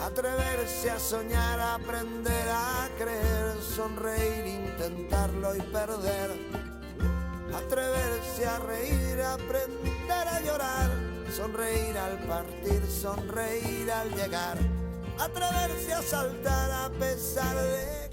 Atreverse a soñar, aprender a creer, sonreír, intentarlo y perder. Atreverse a reír, aprender a llorar, sonreír al partir, sonreír al llegar. Atreverse a saltar a pesar de...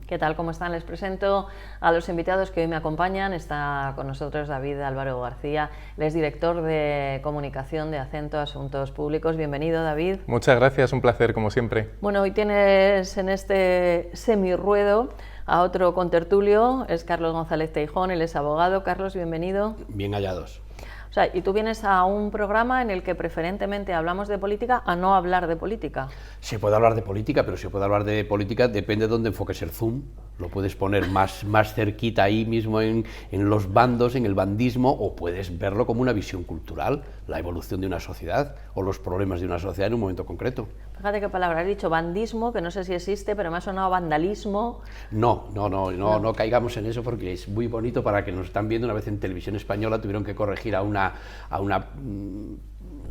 ¿Qué tal? ¿Cómo están? Les presento a los invitados que hoy me acompañan. Está con nosotros David Álvaro García, él es director de comunicación de Acento Asuntos Públicos. Bienvenido, David. Muchas gracias, un placer, como siempre. Bueno, hoy tienes en este semirruedo a otro contertulio, es Carlos González Teijón, él es abogado. Carlos, bienvenido. Bien hallados. O sea, y tú vienes a un programa en el que preferentemente hablamos de política a no hablar de política. Se puede hablar de política, pero se puede hablar de política, depende de dónde enfoques el zoom. Lo puedes poner más cerquita ahí mismo en los bandos, en el bandismo, o puedes verlo como una visión cultural, la evolución de una sociedad o los problemas de una sociedad en un momento concreto. Fíjate qué palabra has dicho, bandismo, que no sé si existe, pero me ha sonado vandalismo. No caigamos en eso porque es muy bonito para que nos están viendo. Una vez en Televisión Española tuvieron que corregir a una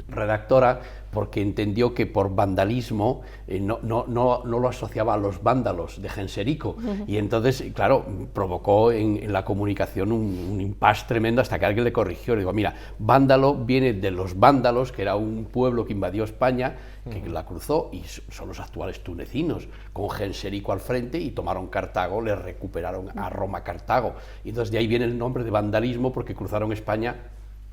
redactora porque entendió que por vandalismo no lo asociaba a los vándalos de Genserico. Y entonces, claro, provocó en la comunicación un impasse tremendo hasta que alguien le corrigió. Le digo, mira, vándalo viene de los vándalos, que era un pueblo que invadió España, que la cruzó, y son los actuales tunecinos, con Genserico al frente, y tomaron Cartago, le recuperaron a Roma Cartago. Y entonces de ahí viene el nombre de vandalismo, porque cruzaron España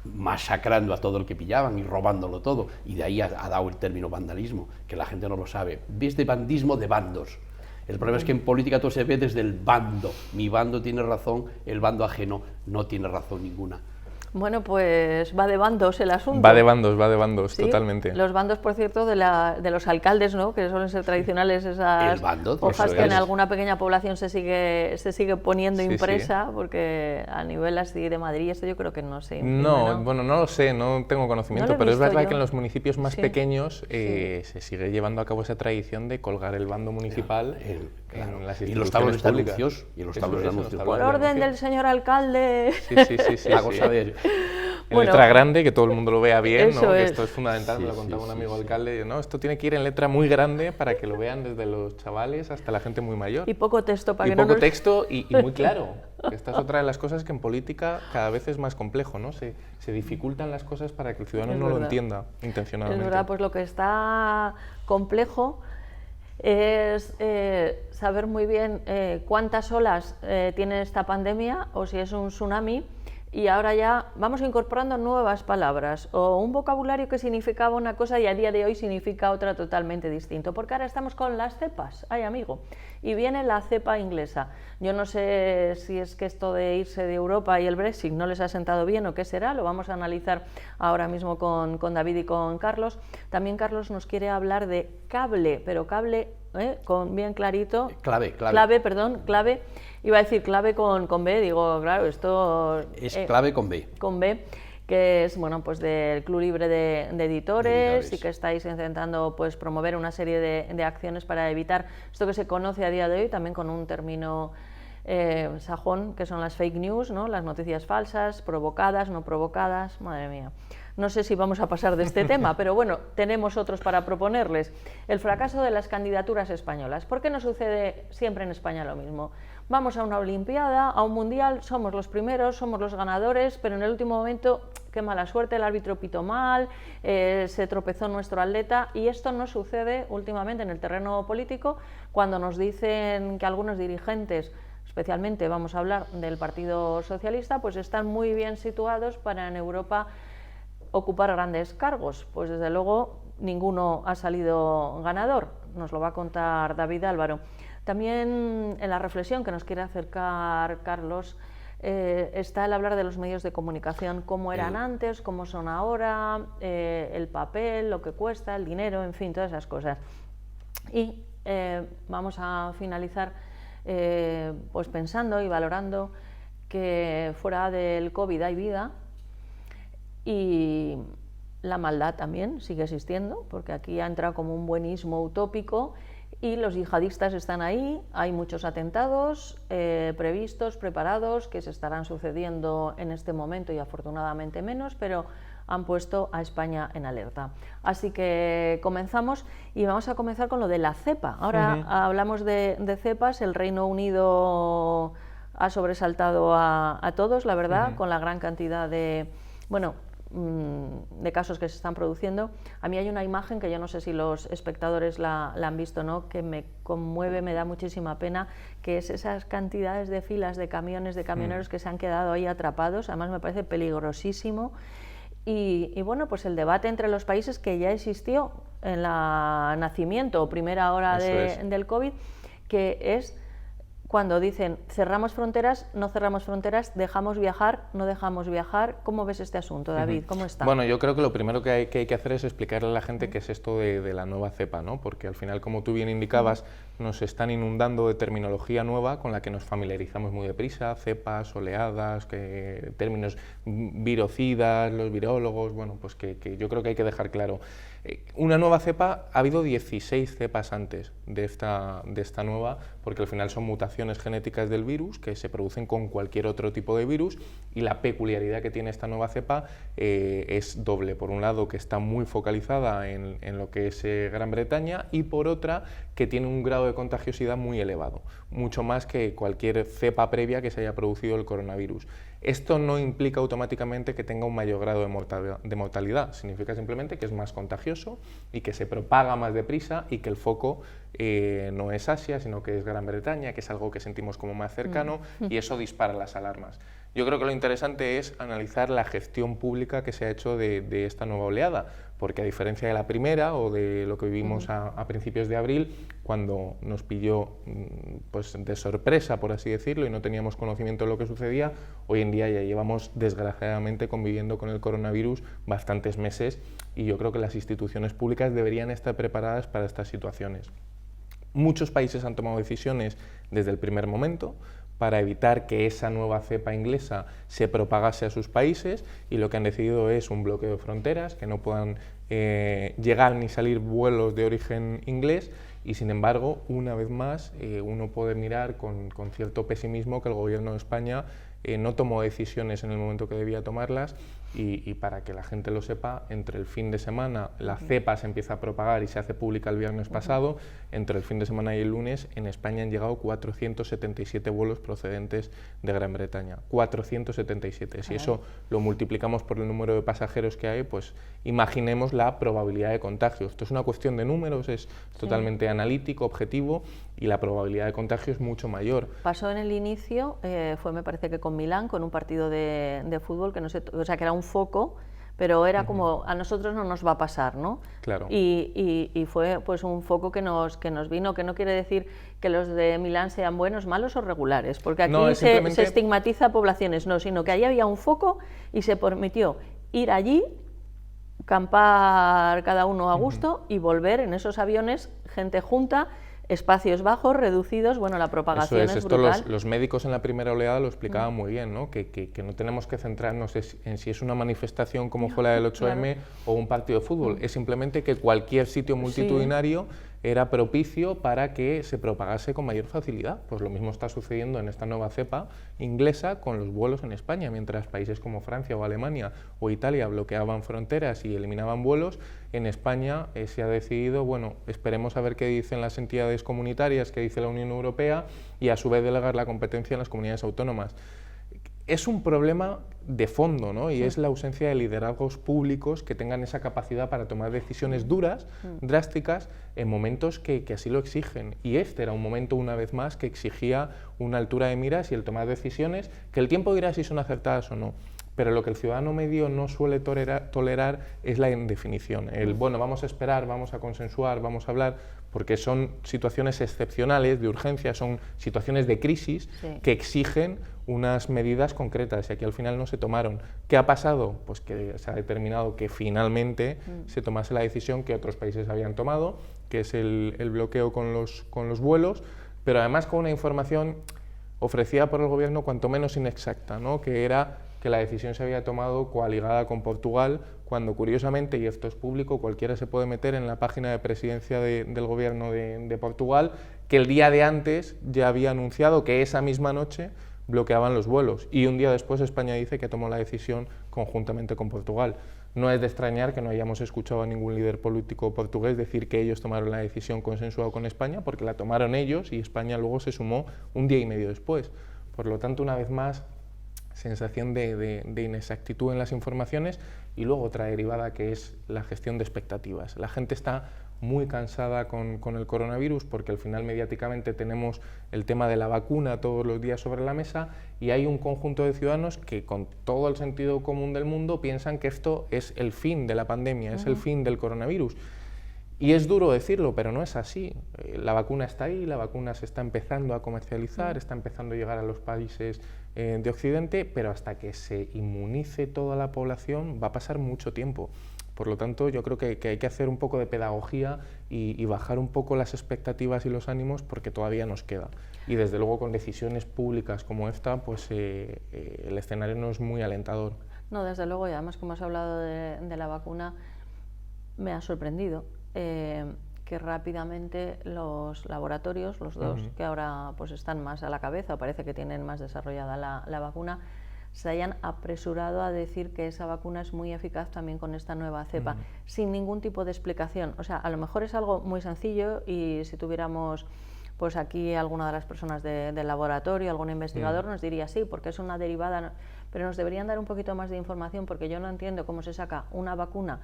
masacrando a todo el que pillaban y robándolo todo, y de ahí ha dado el término vandalismo, que la gente no lo sabe. Ves de bandismo de bandos. El problema es que en política todo se ve desde el bando. Mi bando tiene razón, el bando ajeno no tiene razón ninguna. Bueno, pues va de bandos el asunto. Va de bandos, ¿sí? Totalmente. Los bandos, por cierto, de los alcaldes, ¿no? Que suelen ser tradicionales esas hojas que en alguna pequeña población se sigue poniendo impresa, sí. Porque a nivel así de Madrid esto yo creo que no se imprime, ¿no? Bueno, no lo sé, no tengo conocimiento, pero es verdad que en los municipios más pequeños se sigue llevando a cabo esa tradición de colgar el bando municipal en las instituciones públicas. Y los tablones de anuncios. Y los tablones de anuncios. Por orden del señor alcalde. Sí. Hago saber. En letra grande, que todo el mundo lo vea bien, ¿no? Que esto es fundamental, me lo contaba un amigo alcalde, ¿no? Esto tiene que ir en letra muy grande para que lo vean desde los chavales hasta la gente muy mayor. Y poco texto para y que poco no texto y muy claro. Esta es otra de las cosas que en política cada vez es más complejo, ¿no? Se dificultan las cosas para que el ciudadano no lo entienda intencionadamente. Es verdad, pues lo que está complejo es saber muy bien cuántas olas tiene esta pandemia o si es un tsunami. Y ahora ya vamos incorporando nuevas palabras o un vocabulario que significaba una cosa y a día de hoy significa otra totalmente distinto, porque ahora estamos con las cepas, ay amigo, y viene la cepa inglesa. Yo no sé si es que esto de irse de Europa y el Brexit no les ha sentado bien o qué será, lo vamos a analizar ahora mismo con David y con Carlos. También Carlos nos quiere hablar de cable, pero cable con bien clarito. Clave. Iba a decir clave con B, digo, claro, esto... Es clave con B. Con B, que es, bueno, pues del Club Libre de Editores y que estáis intentando pues promover una serie de acciones para evitar esto que se conoce a día de hoy, también con un término sajón, que son las fake news, ¿no? Las noticias falsas, provocadas, no provocadas, madre mía. No sé si vamos a pasar de este tema, pero bueno, tenemos otros para proponerles. El fracaso de las candidaturas españolas. ¿Por qué no sucede siempre en España lo mismo? Vamos a una olimpiada, a un mundial, somos los primeros, somos los ganadores, pero en el último momento, qué mala suerte, el árbitro pitó mal, se tropezó nuestro atleta, y esto no sucede últimamente en el terreno político cuando nos dicen que algunos dirigentes, especialmente vamos a hablar del Partido Socialista, pues están muy bien situados para en Europa ocupar grandes cargos. Pues desde luego ninguno ha salido ganador, nos lo va a contar David Álvaro. También en la reflexión que nos quiere acercar Carlos está el hablar de los medios de comunicación, cómo eran antes, cómo son ahora, el papel, lo que cuesta, el dinero, en fin, todas esas cosas. Y vamos a finalizar pues pensando y valorando que fuera del COVID hay vida y la maldad también sigue existiendo, porque aquí ha entrado como un buenismo utópico y los yihadistas están ahí, hay muchos atentados previstos, preparados, que se estarán sucediendo en este momento y afortunadamente menos, pero han puesto a España en alerta. Así que comenzamos y vamos a comenzar con lo de la cepa. Ahora hablamos de cepas, el Reino Unido ha sobresaltado a todos, la verdad, con la gran cantidad de casos que se están produciendo. A mí hay una imagen que yo no sé si los espectadores la han visto, ¿no?, que me conmueve, me da muchísima pena, que es esas cantidades de filas de camiones, de camioneros que se han quedado ahí atrapados. Además me parece peligrosísimo. Y bueno, pues el debate entre los países que ya existió en la nacimiento o primera hora del COVID, que es cuando dicen cerramos fronteras, no cerramos fronteras, dejamos viajar, no dejamos viajar. ¿Cómo ves este asunto, David? ¿Cómo está? Bueno, yo creo que lo primero que hay que hacer es explicarle a la gente qué es esto de la nueva cepa, ¿no? Porque al final, como tú bien indicabas, nos están inundando de terminología nueva con la que nos familiarizamos muy deprisa, cepas, oleadas, términos virocidas, los virólogos, bueno, pues que yo creo que hay que dejar claro. Una nueva cepa, ha habido 16 cepas antes de esta nueva, porque al final son mutaciones genéticas del virus que se producen con cualquier otro tipo de virus, y la peculiaridad que tiene esta nueva cepa es doble. Por un lado, que está muy focalizada en lo que es Gran Bretaña, y por otra, que tiene un grado de contagiosidad muy elevado, mucho más que cualquier cepa previa que se haya producido el coronavirus. Esto no implica automáticamente que tenga un mayor grado de mortalidad, significa simplemente que es más contagioso y que se propaga más deprisa, y que el foco no es Asia, sino que es Gran Bretaña, que es algo que sentimos como más cercano, y eso dispara las alarmas. Yo creo que lo interesante es analizar la gestión pública que se ha hecho de esta nueva oleada, porque a diferencia de la primera o de lo que vivimos a principios de abril, cuando nos pilló pues de sorpresa, por así decirlo, y no teníamos conocimiento de lo que sucedía, hoy en día ya llevamos desgraciadamente conviviendo con el coronavirus bastantes meses, y yo creo que las instituciones públicas deberían estar preparadas para estas situaciones. Muchos países han tomado decisiones desde el primer momento para evitar que esa nueva cepa inglesa se propagase a sus países, y lo que han decidido es un bloqueo de fronteras, que no puedan llegar ni salir vuelos de origen inglés, y sin embargo, una vez más, uno puede mirar con cierto pesimismo que el Gobierno de España no tomó decisiones en el momento que debía tomarlas, y para que la gente lo sepa, entre el fin de semana la cepa se empieza a propagar y se hace pública el viernes pasado. Entre el fin de semana y el lunes en España han llegado 477 vuelos procedentes de Gran Bretaña, 477. Si eso lo multiplicamos por el número de pasajeros que hay, pues imaginemos la probabilidad de contagio. Esto es una cuestión de números, es totalmente analítico, objetivo, y la probabilidad de contagio es mucho mayor. Pasó en el inicio, fue me parece que con Milán, con un partido de fútbol que no sé, o sea, que era un foco, pero era como a nosotros no nos va a pasar, ¿no? Claro. Y fue pues un foco que nos vino, que no quiere decir que los de Milán sean buenos, malos o regulares, porque aquí no, se estigmatiza a poblaciones, no, sino que allí había un foco y se permitió ir allí, campar cada uno a gusto y volver en esos aviones, gente junta, espacios bajos, reducidos, bueno, la propagación es brutal. Los médicos en la primera oleada lo explicaban muy bien, ¿no? Que no tenemos que centrarnos en si es una manifestación como fue la del 8M o un partido de fútbol, es simplemente que cualquier sitio multitudinario era propicio para que se propagase con mayor facilidad. Pues lo mismo está sucediendo en esta nueva cepa inglesa con los vuelos en España. Mientras países como Francia o Alemania o Italia bloqueaban fronteras y eliminaban vuelos, en España se ha decidido, bueno, esperemos a ver qué dicen las entidades comunitarias, qué dice la Unión Europea, y a su vez delegar la competencia en las comunidades autónomas. Es un problema de fondo, ¿no? Y es la ausencia de liderazgos públicos que tengan esa capacidad para tomar decisiones duras, drásticas, en momentos que así lo exigen. Y este era un momento, una vez más, que exigía una altura de miras y el tomar decisiones que el tiempo dirá si son acertadas o no. Pero lo que el ciudadano medio no suele tolerar es la indefinición. Bueno, vamos a esperar, vamos a consensuar, vamos a hablar, porque son situaciones excepcionales, de urgencia, son situaciones de crisis que exigen unas medidas concretas, y aquí al final no se tomaron. ¿Qué ha pasado? Pues que se ha determinado que finalmente se tomase la decisión que otros países habían tomado, que es el bloqueo con los vuelos, pero además con una información ofrecida por el gobierno cuanto menos inexacta, ¿no? Que era que la decisión se había tomado coaligada con Portugal, cuando curiosamente, y esto es público, cualquiera se puede meter en la página de presidencia del gobierno de Portugal, que el día de antes ya había anunciado que esa misma noche bloqueaban los vuelos, y un día después España dice que tomó la decisión conjuntamente con Portugal. No es de extrañar que no hayamos escuchado a ningún líder político portugués decir que ellos tomaron la decisión consensuada con España, porque la tomaron ellos y España luego se sumó un día y medio después. Por lo tanto, una vez más, sensación de inexactitud en las informaciones, y luego otra derivada que es la gestión de expectativas. La gente está muy cansada con el coronavirus porque al final mediáticamente tenemos el tema de la vacuna todos los días sobre la mesa y hay un conjunto de ciudadanos que con todo el sentido común del mundo piensan que esto es el fin de la pandemia, es el fin del coronavirus. Y es duro decirlo, pero no es así. La vacuna está ahí, la vacuna se está empezando a comercializar, está empezando a llegar a los países de Occidente, pero hasta que se inmunice toda la población va a pasar mucho tiempo. Por lo tanto, yo creo que hay que hacer un poco de pedagogía y bajar un poco las expectativas y los ánimos porque todavía nos queda. Y desde luego con decisiones públicas como esta, pues el escenario no es muy alentador. No, desde luego, y además como has hablado de la vacuna, me ha sorprendido que rápidamente los laboratorios, los dos que ahora pues están más a la cabeza, parece que tienen más desarrollada la vacuna, se hayan apresurado a decir que esa vacuna es muy eficaz también con esta nueva cepa, sin ningún tipo de explicación. O sea, a lo mejor es algo muy sencillo y si tuviéramos pues aquí alguna de las personas del laboratorio, algún investigador nos diría sí, porque es una derivada, pero nos deberían dar un poquito más de información porque yo no entiendo cómo se saca una vacuna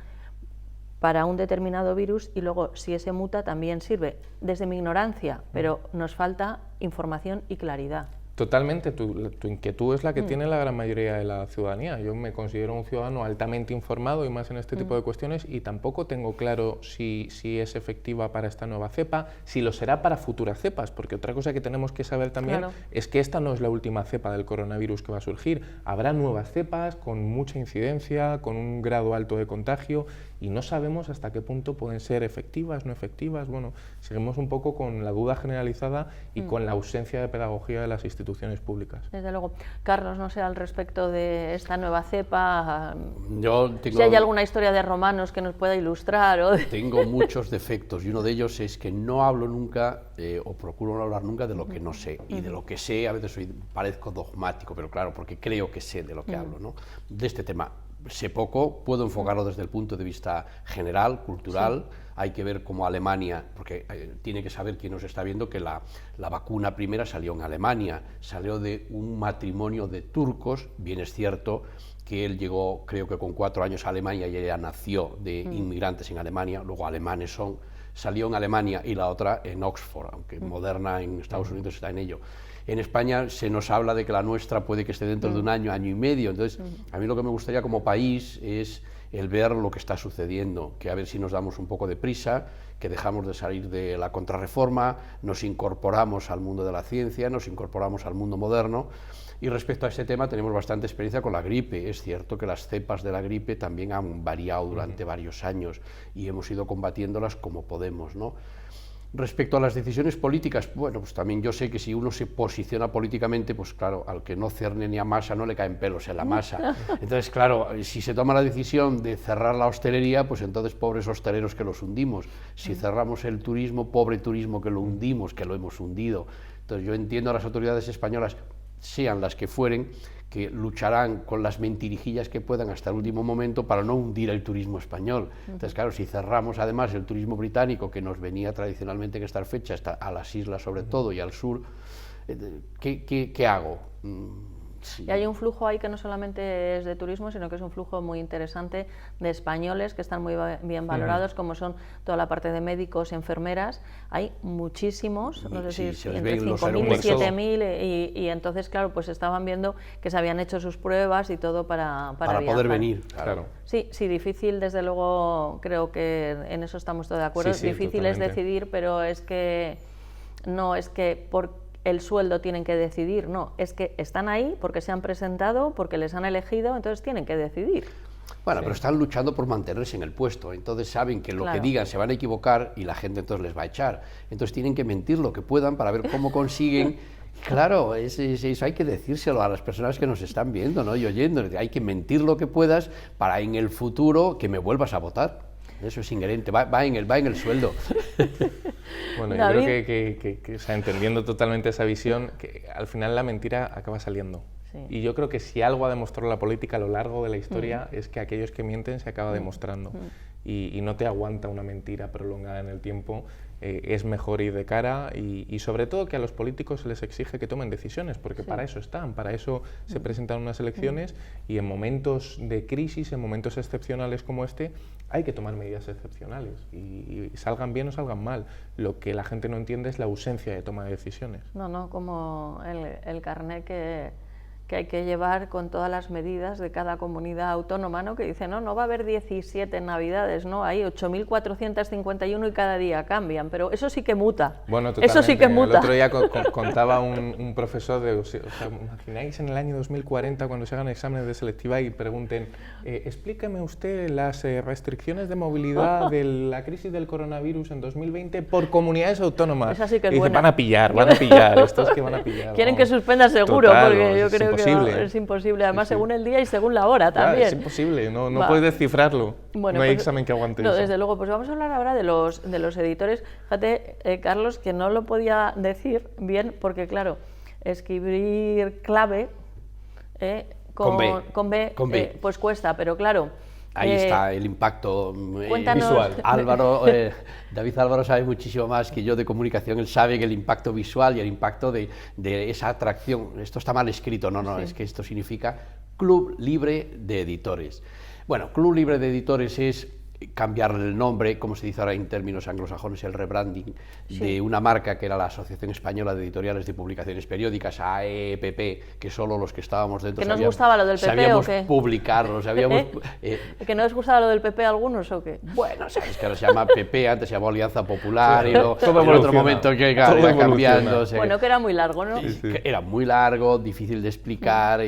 para un determinado virus y luego si ese muta también sirve, desde mi ignorancia, pero nos falta información y claridad. Totalmente, tu inquietud es la que tiene la gran mayoría de la ciudadanía. Yo me considero un ciudadano altamente informado y más en este tipo de cuestiones y tampoco tengo claro si es efectiva para esta nueva cepa, si lo será para futuras cepas, porque otra cosa que tenemos que saber también es que esta no es la última cepa del coronavirus que va a surgir. Habrá nuevas cepas con mucha incidencia, con un grado alto de contagio y no sabemos hasta qué punto pueden ser efectivas, no efectivas. Bueno, seguimos un poco con la duda generalizada y con la ausencia de pedagogía de las instituciones públicas. Desde luego. Carlos, no sé, al respecto de esta nueva cepa, si hay alguna historia de romanos que nos pueda ilustrar. Tengo muchos defectos y uno de ellos es que no hablo nunca o procuro no hablar nunca de lo que no sé y de lo que sé a veces parezco dogmático, pero claro, porque creo que sé de lo que hablo, ¿no? De este tema sé poco, puedo enfocarlo desde el punto de vista general, cultural. Hay que ver cómo Alemania, porque tiene que saber quien nos está viendo que la vacuna primera salió en Alemania, salió de un matrimonio de turcos, bien es cierto que él llegó creo que con 4 años a Alemania y ella nació de inmigrantes en Alemania, luego alemanes son, salió en Alemania y la otra en Oxford, aunque Moderna en Estados Unidos está en ello. En España se nos habla de que la nuestra puede que esté dentro de un año, año y medio, entonces a mí lo que me gustaría como país es el ver lo que está sucediendo, que a ver si nos damos un poco de prisa, que dejamos de salir de la contrarreforma, nos incorporamos al mundo de la ciencia, nos incorporamos al mundo moderno. Y respecto a este tema tenemos bastante experiencia con la gripe. Es cierto que las cepas de la gripe también han variado durante varios años y hemos ido combatiéndolas como podemos, ¿no? Respecto a las decisiones políticas, bueno, pues también yo sé que si uno se posiciona políticamente, pues claro, al que no cierne ni a masa no le caen pelos en la masa. Entonces, claro, si se toma la decisión de cerrar la hostelería, pues entonces pobres hosteleros que los hundimos. Si cerramos el turismo, pobre turismo que lo hundimos, que lo hemos hundido. Entonces yo entiendo a las autoridades españolas, sean las que fueren, que lucharán con las mentirijillas que puedan hasta el último momento para no hundir el turismo español. Entonces, claro, si cerramos además el turismo británico, que nos venía tradicionalmente en estas fechas, a las islas sobre todo y al sur, ¿qué hago? Sí. Y hay un flujo ahí que no solamente es de turismo, sino que es un flujo muy interesante de españoles que están muy bien valorados, como son toda la parte de médicos y enfermeras. Hay muchísimos, no sé si entre 5.000 y 7.000, y entonces, claro, pues estaban viendo que se habían hecho sus pruebas y todo para poder venir. Claro. Sí, difícil, desde luego, creo que en eso estamos todos de acuerdo. Sí, difícil totalmente. es decidir, pero es que no es que por el sueldo tienen que decidir, no, es que están ahí porque se han presentado, porque les han elegido, entonces tienen que decidir. Bueno, pero están luchando por mantenerse en el puesto, entonces saben que lo que digan se van a equivocar y la gente entonces les va a echar. Entonces tienen que mentir lo que puedan para ver cómo consiguen. Claro, eso hay que decírselo a las personas que nos están viendo, ¿no? Y oyendo, hay que mentir lo que puedas para en el futuro que me vuelvas a votar. Eso es inherente, va en el sueldo. Bueno, yo creo que o sea, entendiendo totalmente esa visión, que al final la mentira acaba saliendo. Sí. Y yo creo que si algo ha demostrado la política a lo largo de la historia es que aquellos que mienten se acaba demostrando. Y no te aguanta una mentira prolongada en el tiempo. Es mejor ir de cara y sobre todo que a los políticos se les exige que tomen decisiones, porque para eso están, para eso se presentan unas elecciones y en momentos de crisis, en momentos excepcionales como este, hay que tomar medidas excepcionales y salgan bien o salgan mal. Lo que la gente no entiende es la ausencia de toma de decisiones. No, como el carnet que hay que llevar con todas las medidas de cada comunidad autónoma, ¿no? Que dice, no va a haber 17 Navidades, ¿no? Hay 8.451 y cada día cambian, pero eso sí que muta. Bueno, totalmente. Eso sí que muta. El otro día contaba un profesor de, o sea, imagináis en el año 2040 cuando se hagan exámenes de selectiva y pregunten, explíqueme usted las restricciones de movilidad de la crisis del coronavirus en 2020 por comunidades autónomas. Esa sí que es y dicen, buena. van a pillar, estos que van a pillar. Quieren que suspenda seguro, Total, porque yo creo que imposible. es imposible, además según el día y según la hora Claro, también. es imposible, no puedes descifrarlo, Bueno, no hay pues, examen que aguante no, eso. desde luego, pues vamos a hablar ahora de los editores. Fíjate, Carlos, que no lo podía decir bien, porque claro, escribir clave con B, pues cuesta, pero claro... Ahí está el impacto visual. David Álvaro sabe muchísimo más que yo de comunicación, él sabe que el impacto visual y el impacto de esa atracción, esto está mal escrito, sí. Es que esto significa Club Libre de Editores. Bueno, Club Libre de Editores es cambiarle el nombre, como se dice ahora en términos anglosajones, el rebranding de una marca que era la Asociación Española de Editoriales de Publicaciones Periódicas, AEPP, que solo los que estábamos dentro ¿Que nos gustaba lo del PP sabíamos o qué? publicarlo, sabíamos... ¿Que no les gustaba lo del PP a algunos o qué? Bueno, sabes que ahora se llama PP, antes se llamó Alianza Popular, y luego todo en otro momento que iba cambiando. Bueno, que era muy largo, ¿no? Sí. Era muy largo, difícil de explicar,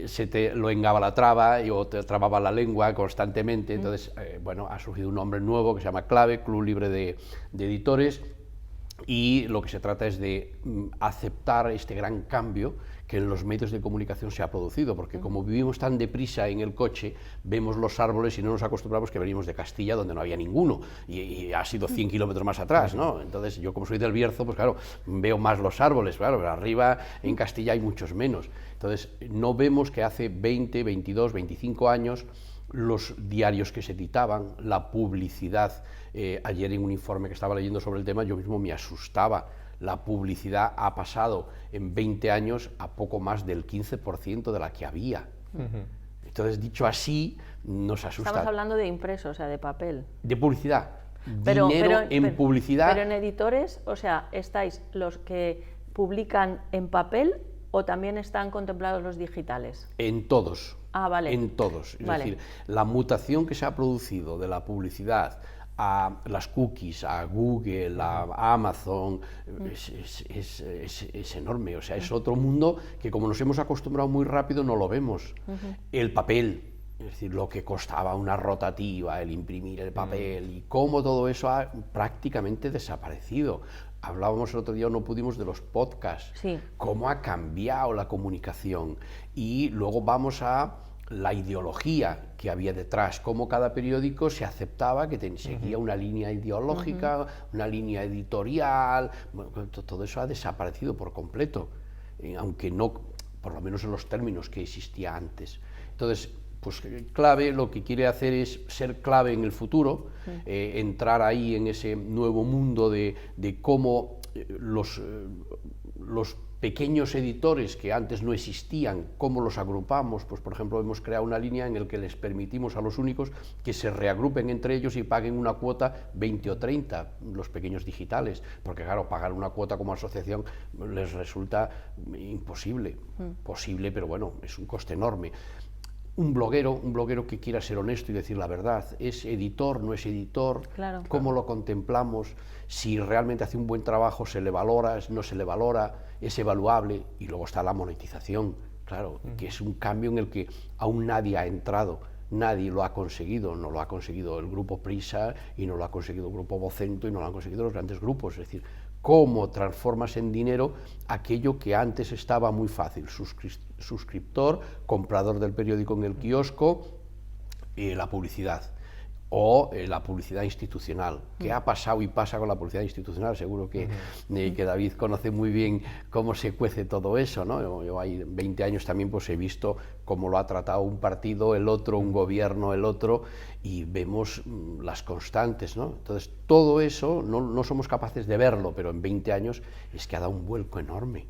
se te lo engabalatraba o te trababa la lengua constantemente, entonces, bueno, ha surgido un nombre nuevo que se llama Clave, Club Libre de Editores, y lo que se trata es de aceptar este gran cambio que en los medios de comunicación se ha producido, porque como vivimos tan deprisa en el coche, vemos los árboles y no nos acostumbramos que venimos de Castilla, donde no había ninguno, y ha sido 100 kilómetros más atrás, ¿no? Entonces, yo como soy del Bierzo, pues claro, veo más los árboles, claro, pero arriba en Castilla hay muchos menos. Entonces, no vemos que hace 20, 22, 25 años los diarios que se editaban, la publicidad. Ayer en un informe que estaba leyendo sobre el tema yo mismo me asustaba. La publicidad ha pasado en 20 años a poco más del 15% de la que había. Entonces, dicho así, nos asusta. Estamos hablando de impreso, o sea, de papel. De publicidad. Dinero en publicidad. Pero en editores, o sea, ¿estáis los que publican en papel o también están contemplados los digitales? En todos. Ah, vale. En todos. Es vale. decir, la mutación que se ha producido de la publicidad a las cookies, a Google, a Amazon, es enorme. O sea, es otro mundo que como nos hemos acostumbrado muy rápido no lo vemos. El papel, es decir, lo que costaba una rotativa, el imprimir el papel y cómo todo eso ha prácticamente desaparecido. Hablábamos el otro día, no pudimos, de los podcasts, sí. Cómo ha cambiado la comunicación. Y luego vamos a la ideología que había detrás, cómo cada periódico se aceptaba que seguía una línea ideológica, una línea editorial. Bueno, todo eso ha desaparecido por completo, aunque no, por lo menos en los términos que existía antes. Entonces, pues Clave lo que quiere hacer es ser clave en el futuro, entrar ahí en ese nuevo mundo de cómo los pequeños editores que antes no existían, cómo los agrupamos. Pues por ejemplo hemos creado una línea en la que les permitimos a los únicos que se reagrupen entre ellos y paguen una cuota 20 o 30, los pequeños digitales, porque claro, pagar una cuota como asociación les resulta imposible, posible, pero bueno, es un coste enorme. Un bloguero que quiera ser honesto y decir la verdad, ¿es editor, no es editor? Claro. ¿Cómo lo contemplamos? Si realmente hace un buen trabajo, ¿se le valora, no se le valora? ¿Es evaluable? Y luego está la monetización, claro, que es un cambio en el que aún nadie ha entrado, nadie lo ha conseguido, no lo ha conseguido el grupo Prisa y no lo ha conseguido el grupo Vocento y no lo han conseguido los grandes grupos, es decir, cómo transformas en dinero aquello que antes estaba muy fácil, suscriptor, comprador del periódico en el kiosco, la publicidad. o la publicidad institucional. ¿Qué ha pasado y pasa con la publicidad institucional? Seguro que David conoce muy bien cómo se cuece todo eso, ¿no? Yo hay 20 años también pues he visto cómo lo ha tratado un partido, el otro, un gobierno, el otro, y vemos las constantes, ¿no? Entonces, todo eso no somos capaces de verlo, pero en 20 años es que ha dado un vuelco enorme.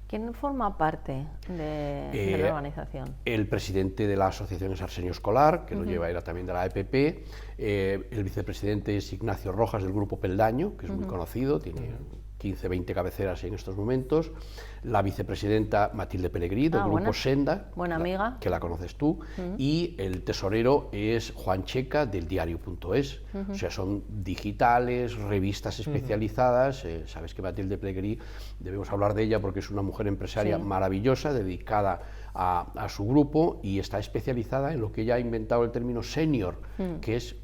¿Quién forma parte de la organización? El presidente de la asociación es Arsenio Escolar, que lo lleva, era también de la EPP. El vicepresidente es Ignacio Rojas, del Grupo Peldaño, que es muy conocido, tiene 15, 20 cabeceras en estos momentos. La vicepresidenta Matilde Pellegrí, del Grupo Senda, buena amiga, que la conoces tú. Y el tesorero es Juan Checa, del diario.es. O sea, son digitales, revistas especializadas. Sabes que Matilde Pellegrí, debemos hablar de ella porque es una mujer empresaria maravillosa, dedicada a su grupo, y está especializada en lo que ella ha inventado el término senior, que es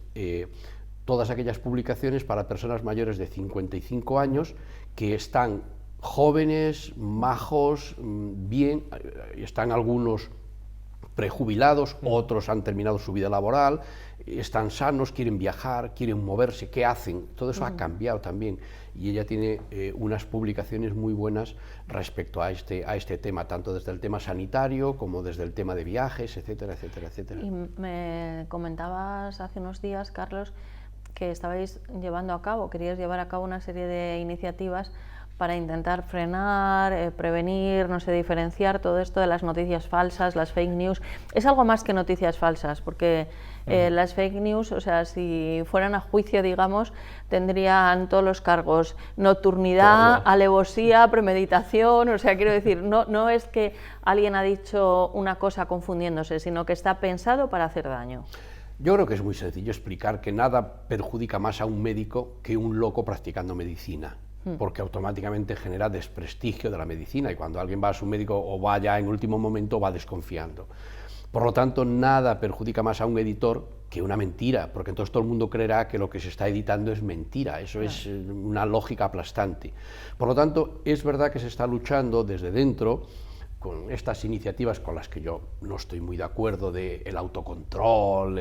todas aquellas publicaciones para personas mayores de 55 años que están jóvenes, majos, bien, están algunos prejubilados, otros han terminado su vida laboral, están sanos, quieren viajar, quieren moverse, ¿qué hacen? Todo eso ha cambiado también, y ella tiene unas publicaciones muy buenas respecto a este tema, tanto desde el tema sanitario como desde el tema de viajes, etcétera, etcétera, etcétera. Y me comentabas hace unos días, Carlos, que estabais llevando a cabo, querías llevar a cabo una serie de iniciativas para intentar frenar, prevenir, no sé, diferenciar todo esto de las noticias falsas, las fake news. Es algo más que noticias falsas, porque las fake news, o sea, si fueran a juicio, digamos, tendrían todos los cargos: nocturnidad, alevosía, premeditación. O sea, quiero decir, no es que alguien ha dicho una cosa confundiéndose, sino que está pensado para hacer daño. Yo creo que es muy sencillo explicar que nada perjudica más a un médico que un loco practicando medicina, porque automáticamente genera desprestigio de la medicina, y cuando alguien va a su médico o va ya en último momento va desconfiando. Por lo tanto, nada perjudica más a un editor que una mentira, porque entonces todo el mundo creerá que lo que se está editando es mentira. Eso es una lógica aplastante. Por lo tanto, es verdad que se está luchando desde dentro con estas iniciativas con las que yo no estoy muy de acuerdo, de el autocontrol,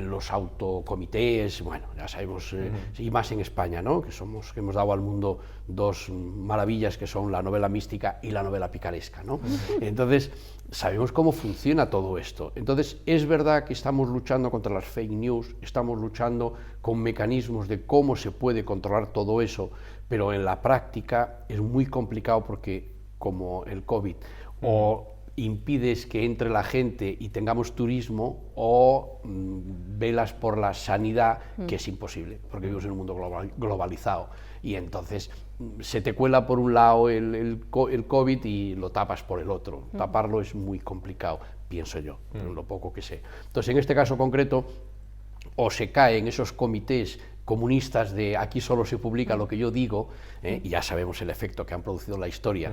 los autocomités, bueno, ya sabemos, y más en España, ¿no? que hemos dado al mundo dos maravillas que son la novela mística y la novela picaresca, ¿no? Entonces, sabemos cómo funciona todo esto. Entonces, es verdad que estamos luchando contra las fake news, estamos luchando con mecanismos de cómo se puede controlar todo eso, pero en la práctica es muy complicado porque, como el COVID, o impides que entre la gente y tengamos turismo, o velas por la sanidad, que es imposible, porque vivimos en un mundo globalizado, y entonces se te cuela por un lado el COVID y lo tapas por el otro. Taparlo es muy complicado, pienso yo, en lo poco que sé. Entonces, en este caso concreto, o se caen esos comités comunistas de aquí solo se publica lo que yo digo, y ya sabemos el efecto que han producido en la historia,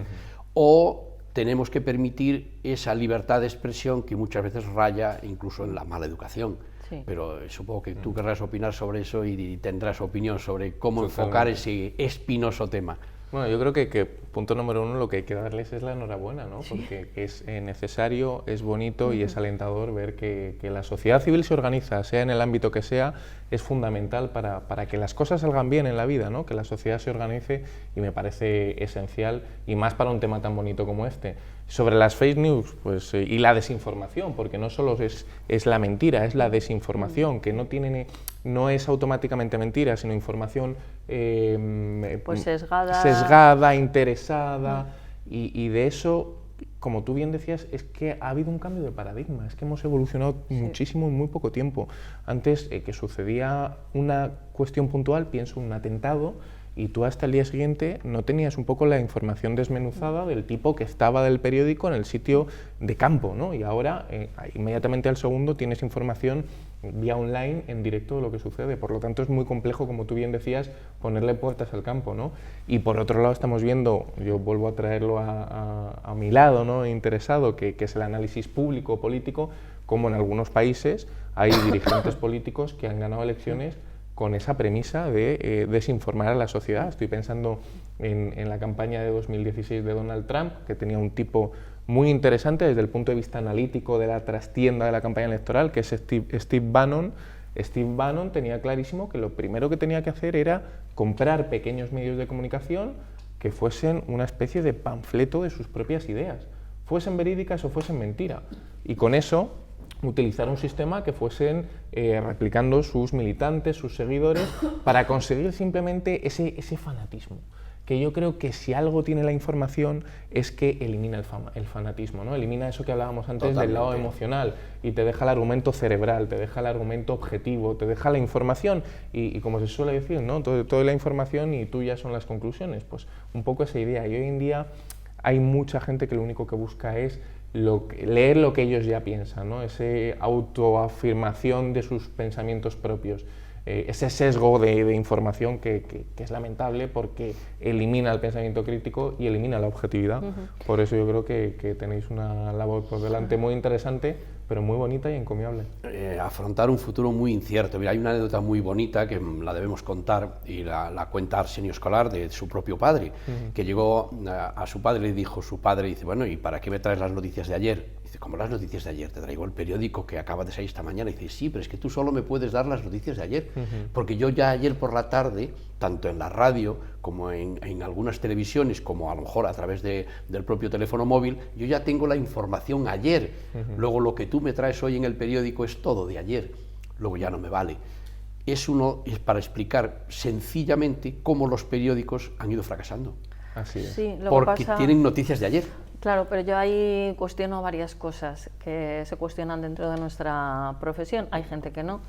o tenemos que permitir esa libertad de expresión que muchas veces raya incluso en la mala educación. Pero supongo que tú querrás opinar sobre eso y tendrás opinión sobre cómo enfocar ese espinoso tema. Bueno, yo creo que punto número uno, lo que hay que darles es la enhorabuena, ¿no? Porque es necesario, es bonito y es alentador ver que la sociedad civil se organiza, sea en el ámbito que sea, es fundamental para que las cosas salgan bien en la vida, ¿no? Que la sociedad se organice, y me parece esencial, y más para un tema tan bonito como este. Sobre las fake news, pues, y la desinformación, porque no solo es la mentira, es la desinformación, que no es automáticamente mentira, sino información pues sesgada, interesada, y de eso, como tú bien decías, es que ha habido un cambio de paradigma, es que hemos evolucionado muchísimo en muy poco tiempo. Antes, que sucedía una cuestión puntual, pienso un atentado, y tú hasta el día siguiente no tenías un poco la información desmenuzada del tipo que estaba del periódico en el sitio de campo, ¿no? Y ahora, inmediatamente al segundo, tienes información vía online, en directo, de lo que sucede. Por lo tanto, es muy complejo, como tú bien decías, ponerle puertas al campo, ¿no? Y por otro lado estamos viendo, yo vuelvo a traerlo a mi lado, ¿no?, interesado, que es el análisis público político, como en algunos países hay dirigentes políticos que han ganado elecciones con esa premisa de desinformar a la sociedad. Estoy pensando en la campaña de 2016 de Donald Trump, que tenía un tipo muy interesante desde el punto de vista analítico de la trastienda de la campaña electoral, que es Steve Bannon, Steve Bannon tenía clarísimo que lo primero que tenía que hacer era comprar pequeños medios de comunicación que fuesen una especie de panfleto de sus propias ideas, fuesen verídicas o fuesen mentira, y con eso utilizar un sistema que fuesen replicando sus militantes, sus seguidores, para conseguir simplemente ese fanatismo. Que yo creo que si algo tiene la información es que elimina el fanatismo, ¿no? Elimina eso que hablábamos antes del lado emocional y te deja el argumento cerebral, te deja el argumento objetivo, te deja la información y como se suele decir, ¿no? Toda la información y tuyas son las conclusiones, pues un poco esa idea. Y hoy en día hay mucha gente que lo único que busca es leer lo que ellos ya piensan, ¿no? Esa autoafirmación de sus pensamientos propios. Ese sesgo de información que es lamentable porque elimina el pensamiento crítico y elimina la objetividad. Por eso yo creo que tenéis una labor por delante muy interesante, pero muy bonita y encomiable. Afrontar un futuro muy incierto. Mira, hay una anécdota muy bonita que la debemos contar y la cuenta Arsenio Escolar de su propio padre, que llegó a su padre y le dijo, su padre dice, bueno, ¿y para qué me traes las noticias de ayer? Dice, ¿cómo las noticias de ayer? Te traigo el periódico que acaba de salir esta mañana. Y dice, sí, pero es que tú solo me puedes dar las noticias de ayer, porque yo ya ayer por la tarde, tanto en la radio como en algunas televisiones, como a lo mejor a través del propio teléfono móvil, yo ya tengo la información ayer. Luego lo que tú me traes hoy en el periódico es todo de ayer, luego ya no me vale. Es para explicar sencillamente cómo los periódicos han ido fracasando. Así es. Sí, porque tienen noticias de ayer. Claro, pero yo ahí cuestiono varias cosas que se cuestionan dentro de nuestra profesión. Hay gente que no,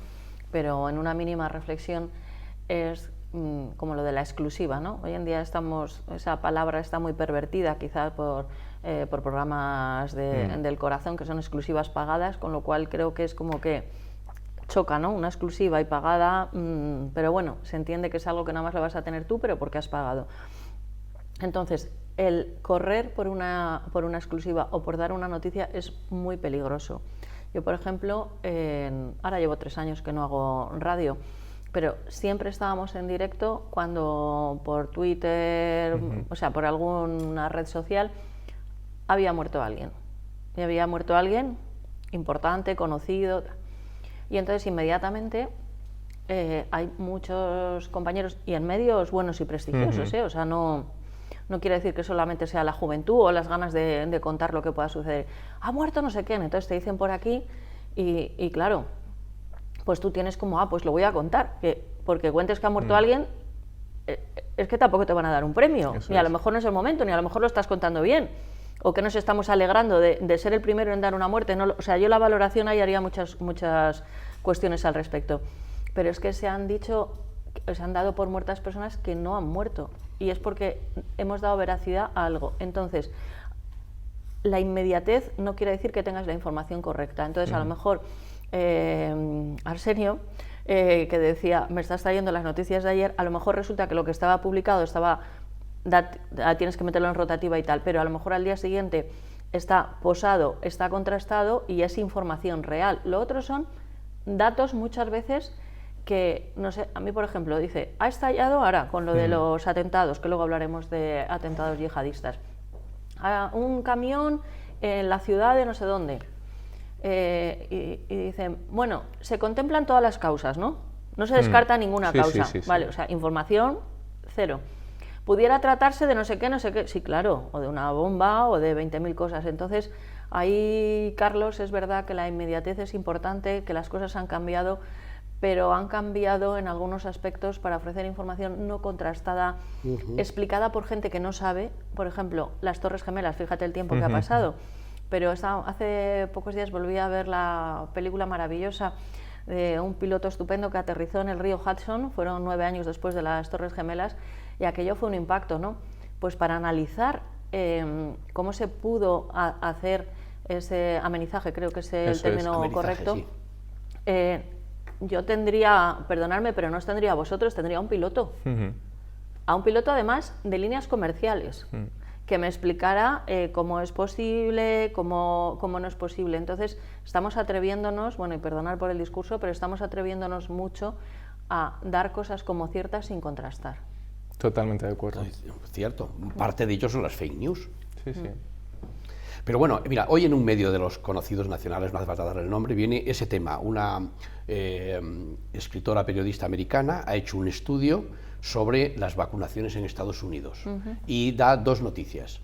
pero en una mínima reflexión es como lo de la exclusiva, ¿no? Hoy en día esa palabra está muy pervertida, quizás por programas del corazón que son exclusivas pagadas, con lo cual creo que es como que choca, ¿no? Una exclusiva y pagada, pero bueno, se entiende que es algo que nada más lo vas a tener tú, pero porque has pagado. Entonces, el correr por una exclusiva o por dar una noticia es muy peligroso. Yo, por ejemplo, ahora llevo 3 años que no hago radio, pero siempre estábamos en directo cuando por Twitter, o sea, por alguna red social, había muerto alguien. Y había muerto alguien importante, conocido, y entonces inmediatamente hay muchos compañeros, y en medios buenos y prestigiosos, o sea, no quiere decir que solamente sea la juventud o las ganas de contar lo que pueda suceder. Ha muerto no sé quién, entonces te dicen por aquí y claro, pues tú tienes como, pues lo voy a contar, porque cuentes que ha muerto alguien, es que tampoco te van a dar un premio, ni a lo mejor no es el momento, ni a lo mejor lo estás contando bien, o que nos estamos alegrando de ser el primero en dar una muerte. No, o sea, yo la valoración ahí haría muchas cuestiones al respecto, pero es que se han dado por muertas personas que no han muerto, y es porque hemos dado veracidad a algo. Entonces, la inmediatez no quiere decir que tengas la información correcta. Entonces, a lo mejor Arsenio, que decía, me estás trayendo las noticias de ayer, a lo mejor resulta que lo que estaba publicado tienes que meterlo en rotativa y tal, pero a lo mejor al día siguiente está posado, está contrastado y es información real. Lo otro son datos muchas veces que, no sé, a mí por ejemplo dice, ha estallado ahora con lo de los atentados, que luego hablaremos de atentados yihadistas, un camión en la ciudad de no sé dónde, y dicen, bueno, se contemplan todas las causas, ¿no? No se descarta ninguna causa, vale, o sea, información cero. Pudiera tratarse de no sé qué, sí, claro, o de una bomba o de 20.000 cosas. Entonces, ahí, Carlos, es verdad que la inmediatez es importante, que las cosas han cambiado, pero han cambiado en algunos aspectos para ofrecer información no contrastada, explicada por gente que no sabe. Por ejemplo, las Torres Gemelas, fíjate el tiempo que ha pasado, pero hace pocos días volví a ver la película maravillosa de un piloto estupendo que aterrizó en el río Hudson, fueron 9 años después de las Torres Gemelas, y aquello fue un impacto, ¿no? Pues para analizar cómo se pudo hacer ese amenizaje, creo que es el término correcto, sí. Yo tendría, perdonadme, pero no os tendría a vosotros, tendría a un piloto. A un piloto además de líneas comerciales, que me explicara cómo es posible, cómo no es posible. Entonces estamos atreviéndonos, bueno, y perdonad por el discurso, pero estamos atreviéndonos mucho a dar cosas como ciertas sin contrastar. Totalmente de acuerdo. Cierto, parte de ello son las fake news. Sí, sí. Pero bueno, mira, hoy en un medio de los conocidos nacionales, no hace falta darle el nombre, viene ese tema. Una escritora periodista americana ha hecho un estudio sobre las vacunaciones en Estados Unidos y da dos noticias.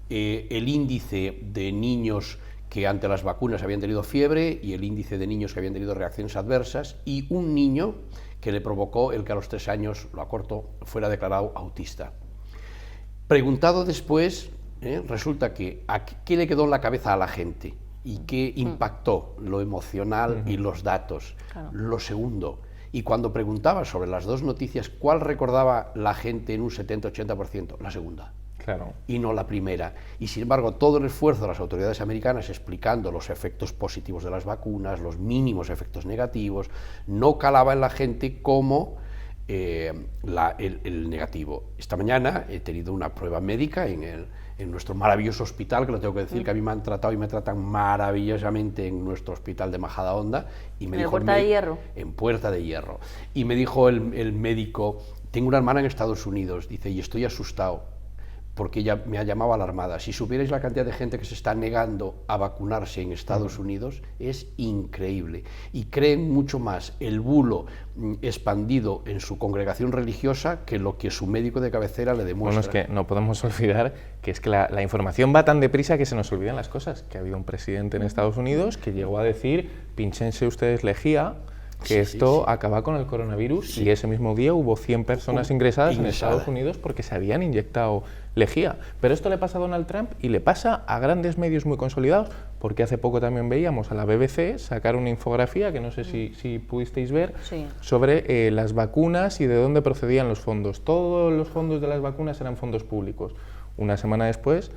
El índice de niños que ante las vacunas habían tenido fiebre y el índice de niños que habían tenido reacciones adversas, y un niño que le provocó el que a los 3 años, lo acorto, fuera declarado autista. Preguntado después, resulta que ¿qué le quedó en la cabeza a la gente? ¿Y qué impactó? Lo emocional y los datos. Claro. Lo segundo, y cuando preguntaba sobre las dos noticias, ¿cuál recordaba la gente en un 70-80%? La segunda. Claro. Y no la primera. Y sin embargo, todo el esfuerzo de las autoridades americanas explicando los efectos positivos de las vacunas, los mínimos efectos negativos, no calaba en la gente como el negativo. Esta mañana he tenido una prueba médica en nuestro maravilloso hospital, que lo tengo que decir, que a mí me han tratado y me tratan maravillosamente en nuestro hospital de Majadahonda. Y me dijo Puerta de Hierro. En Puerta de Hierro. Y me dijo el médico, tengo una hermana en Estados Unidos, dice, y estoy asustado, porque ella me ha llamado alarmada. Si supierais la cantidad de gente que se está negando a vacunarse en Estados Unidos, es increíble. Y creen mucho más el bulo expandido en su congregación religiosa que lo que su médico de cabecera le demuestra. Bueno, es que no podemos olvidar que es que la información va tan deprisa que se nos olvidan las cosas. Que ha habido un presidente en Estados Unidos que llegó a decir, pinchense ustedes lejía, que esto acaba con el coronavirus, y ese mismo día hubo 100 personas ingresadas en Estados Unidos porque se habían inyectado lejía. Pero esto le pasa a Donald Trump y le pasa a grandes medios muy consolidados, porque hace poco también veíamos a la BBC sacar una infografía, que no sé si pudisteis ver, sobre las vacunas y de dónde procedían los fondos. Todos los fondos de las vacunas eran fondos públicos. Una semana después,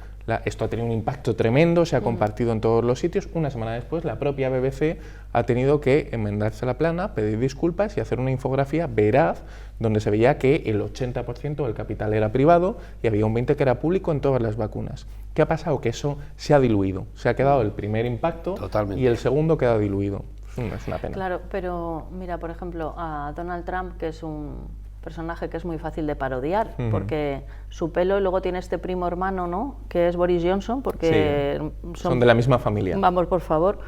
esto ha tenido un impacto tremendo, se ha compartido en todos los sitios. Una semana después, la propia BBC ha tenido que enmendarse la plana, pedir disculpas y hacer una infografía veraz, donde se veía que el 80% del capital era privado y había un 20% que era público en todas las vacunas. ¿Qué ha pasado? Que eso se ha diluido. Se ha quedado el primer impacto y el segundo queda diluido. Es una pena. Claro, pero mira, por ejemplo, a Donald Trump, que es un personaje que es muy fácil de parodiar, porque su pelo, y luego tiene este primo hermano, ¿no?, que es Boris Johnson, porque son de la misma familia. Vamos, por favor.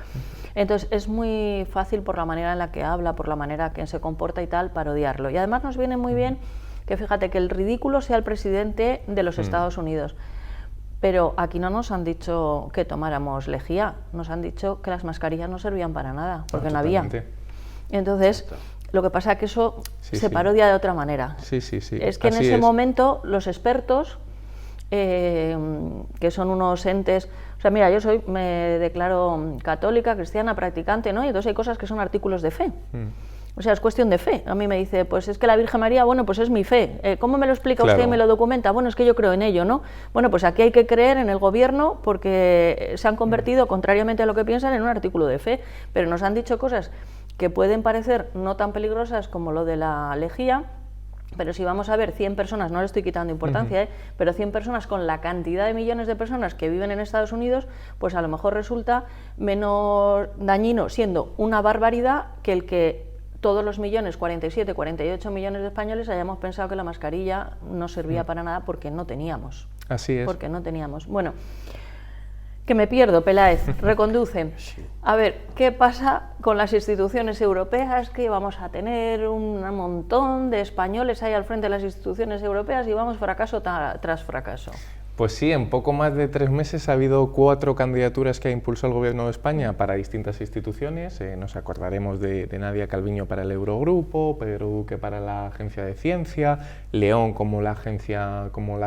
Entonces es muy fácil, por la manera en la que habla, por la manera que se comporta y tal, parodiarlo. Y además nos viene muy bien que, fíjate, que el ridículo sea el presidente de los Estados Unidos. Pero aquí no nos han dicho que tomáramos lejía, nos han dicho que las mascarillas no servían para nada, porque no había. Entonces, lo que pasa es que eso se parodia de otra manera. Es que en ese momento los expertos, que son unos entes... O sea, mira, me declaro católica, cristiana, practicante, ¿no? Y entonces hay cosas que son artículos de fe. O sea, es cuestión de fe. A mí me dice, pues es que la Virgen María, bueno, pues es mi fe. ¿Cómo me lo explica usted y me lo documenta? Bueno, es que yo creo en ello, ¿no? Bueno, pues aquí hay que creer en el gobierno porque se han convertido, contrariamente a lo que piensan, en un artículo de fe. Pero nos han dicho cosas que pueden parecer no tan peligrosas como lo de la lejía, pero si vamos a ver 100 personas, no le estoy quitando importancia, pero 100 personas con la cantidad de millones de personas que viven en Estados Unidos, pues a lo mejor resulta menos dañino, siendo una barbaridad, que el que todos los millones, 47, 48 millones de españoles, hayamos pensado que la mascarilla no servía para nada porque no teníamos. Así es. Porque no teníamos. Bueno, que me pierdo, Peláez, reconduce. A ver, ¿qué pasa con las instituciones europeas? Que vamos a tener un montón de españoles ahí al frente de las instituciones europeas y vamos fracaso tras fracaso. Pues sí, en poco más de 3 meses ha habido 4 candidaturas que ha impulsado el Gobierno de España para distintas instituciones. Nos acordaremos de Nadia Calviño para el Eurogrupo, Pedro Duque para la Agencia de Ciencia, León como la